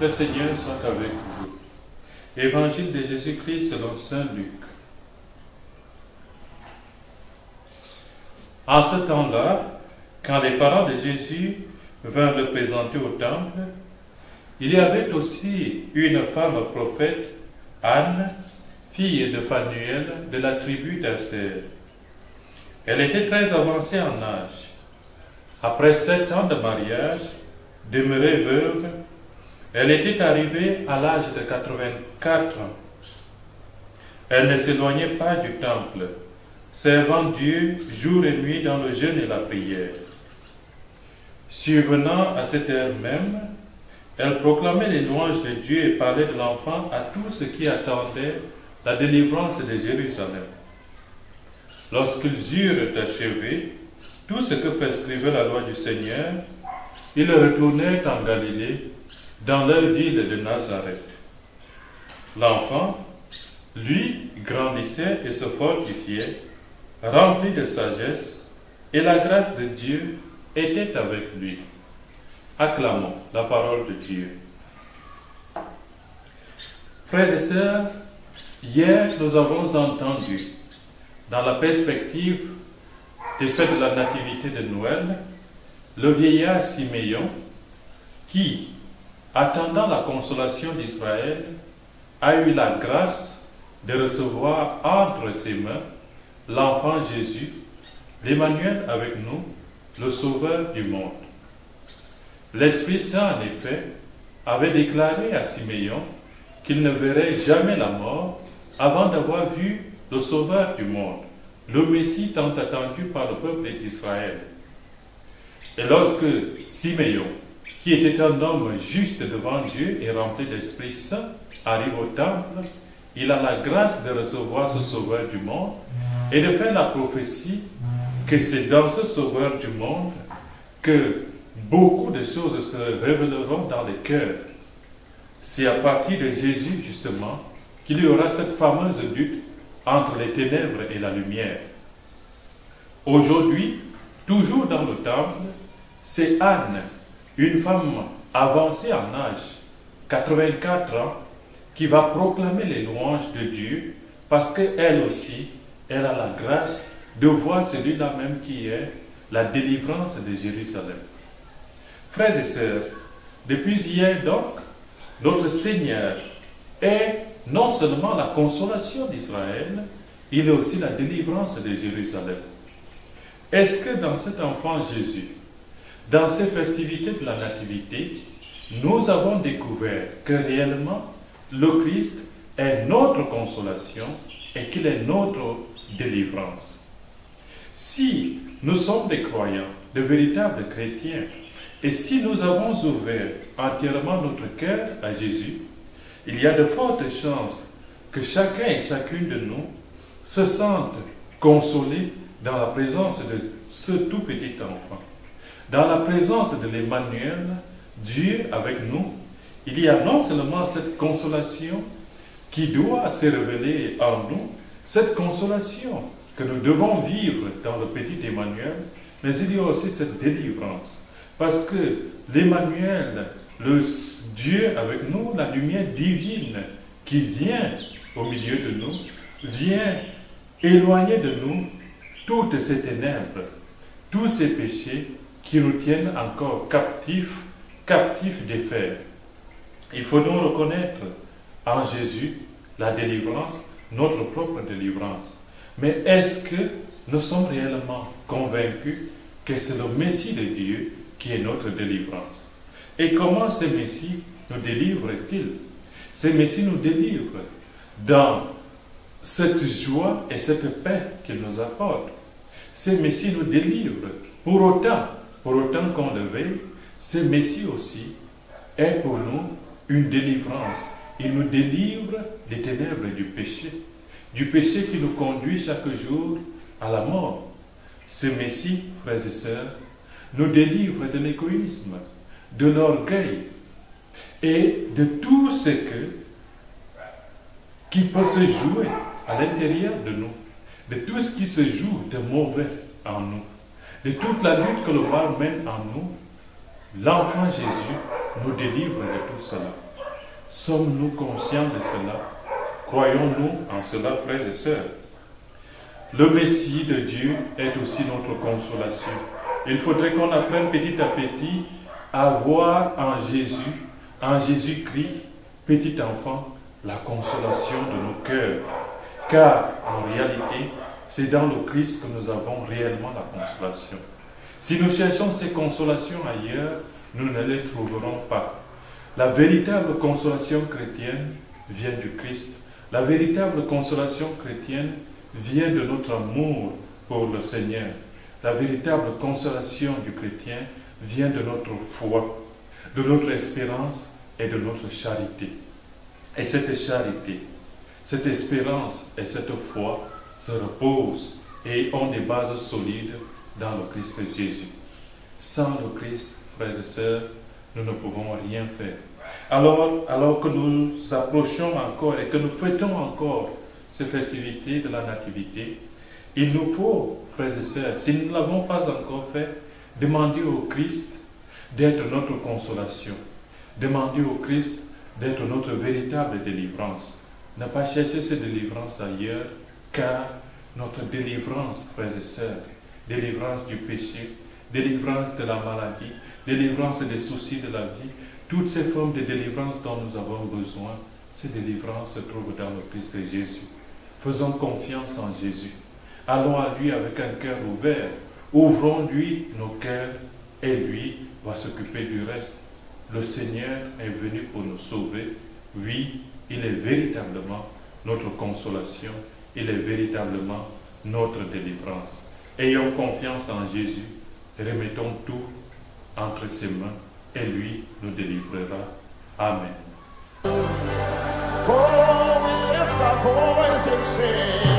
Le Seigneur soit avec vous. Évangile de Jésus-Christ selon saint Luc. En ce temps-là, quand les parents de Jésus vinrent le présenter au temple, il y avait aussi une femme prophète, Anne, fille de Phanuel, de la tribu d'Aser. Elle était très avancée en âge. Après 7 ans de mariage, demeurée veuve, elle était arrivée à l'âge de 84 ans. Elle ne s'éloignait pas du temple, servant Dieu jour et nuit dans le jeûne et la prière. Survenant à cette heure même, elle proclamait les louanges de Dieu et parlait de l'enfant à tous ceux qui attendaient la délivrance de Jérusalem. Lorsqu'ils eurent achevé tout ce que prescrivait la loi du Seigneur, ils retournèrent en Galilée, dans leur ville de Nazareth. L'enfant, lui, grandissait et se fortifiait, rempli de sagesse, et la grâce de Dieu était avec lui. Acclamons la parole de Dieu. Frères et sœurs, hier nous avons entendu, dans la perspective des fêtes de la Nativité de Noël, le vieillard Siméon qui, attendant la consolation d'Israël, a eu la grâce de recevoir entre ses mains l'enfant Jésus, l'Emmanuel avec nous, le Sauveur du monde. L'Esprit Saint, en effet, avait déclaré à Siméon qu'il ne verrait jamais la mort avant d'avoir vu le Sauveur du monde, le Messie tant attendu par le peuple d'Israël. Et lorsque Siméon, qui était un homme juste devant Dieu et rempli d'Esprit Saint, arrive au temple, il a la grâce de recevoir ce Sauveur du monde et de faire la prophétie que c'est dans ce Sauveur du monde que beaucoup de choses se révéleront dans les cœurs. C'est à partir de Jésus, justement, qu'il y aura cette fameuse lutte entre les ténèbres et la lumière. Aujourd'hui, toujours dans le temple, c'est Anne, une femme avancée en âge, 84 ans, qui va proclamer les louanges de Dieu parce qu'elle aussi, elle a la grâce de voir celui-là même qui est la délivrance de Jérusalem. Frères et sœurs, depuis hier donc, notre Seigneur est non seulement la consolation d'Israël, il est aussi la délivrance de Jérusalem. Est-ce que dans cet enfant Jésus, dans ces festivités de la Nativité, nous avons découvert que réellement le Christ est notre consolation et qu'il est notre délivrance? Si nous sommes des croyants, de véritables chrétiens, et si nous avons ouvert entièrement notre cœur à Jésus, il y a de fortes chances que chacun et chacune de nous se sente consolé dans la présence de ce tout petit enfant. Dans la présence de l'Emmanuel, Dieu avec nous, il y a non seulement cette consolation qui doit se révéler en nous, cette consolation que nous devons vivre dans le petit Emmanuel, mais il y a aussi cette délivrance. Parce que l'Emmanuel, le Dieu avec nous, la lumière divine qui vient au milieu de nous, vient éloigner de nous toutes ces ténèbres, tous ces péchés qui nous tiennent encore captifs des fers. Il faut donc reconnaître en Jésus la délivrance, notre propre délivrance. Mais est-ce que nous sommes réellement convaincus que c'est le Messie de Dieu qui est notre délivrance? Et comment ce Messie nous délivre-t-il? Ce Messie nous délivre dans cette joie et cette paix qu'il nous apporte. Ce Messie nous délivre. Pour autant qu'on le veuille, ce Messie aussi est pour nous une délivrance. Il nous délivre des ténèbres du péché qui nous conduit chaque jour à la mort. Ce Messie, frères et sœurs, nous délivre de l'égoïsme, de l'orgueil et de tout ce qui peut se jouer à l'intérieur de nous, de tout ce qui se joue de mauvais en nous, de toute la lutte que le mal mène en nous. L'enfant Jésus nous délivre de tout cela. Sommes-nous conscients de cela? Croyons-nous en cela, frères et sœurs? Le Messie de Dieu est aussi notre consolation. Il faudrait qu'on apprenne petit à petit à voir en Jésus-Christ, petit enfant, la consolation de nos cœurs. Car, en réalité, c'est dans le Christ que nous avons réellement la consolation. Si nous cherchons ces consolations ailleurs, nous ne les trouverons pas. La véritable consolation chrétienne vient du Christ. La véritable consolation chrétienne vient de notre amour pour le Seigneur. La véritable consolation du chrétien vient de notre foi, de notre espérance et de notre charité. Et cette charité, cette espérance et cette foi se reposent et ont des bases solides dans le Christ Jésus. Sans le Christ, frères et sœurs, nous ne pouvons rien faire. Alors que nous approchons encore et que nous fêtons encore ces festivités de la Nativité, il nous faut, frères et sœurs, si nous ne l'avons pas encore fait, demander au Christ d'être notre consolation. Demander au Christ d'être notre véritable délivrance. Ne pas chercher cette délivrance ailleurs, car notre délivrance, frères et sœurs, délivrance du péché, délivrance de la maladie, délivrance des soucis de la vie, toutes ces formes de délivrance dont nous avons besoin, ces délivrances se trouvent dans le Christ Jésus. Faisons confiance en Jésus. Allons à lui avec un cœur ouvert. Ouvrons-lui nos cœurs et lui va s'occuper du reste. Le Seigneur est venu pour nous sauver. Oui, il est véritablement notre consolation. Il est véritablement notre délivrance. Ayons confiance en Jésus. Remettons tout entre ses mains et lui nous délivrera. Amen. Oh, we lift our voice and sing.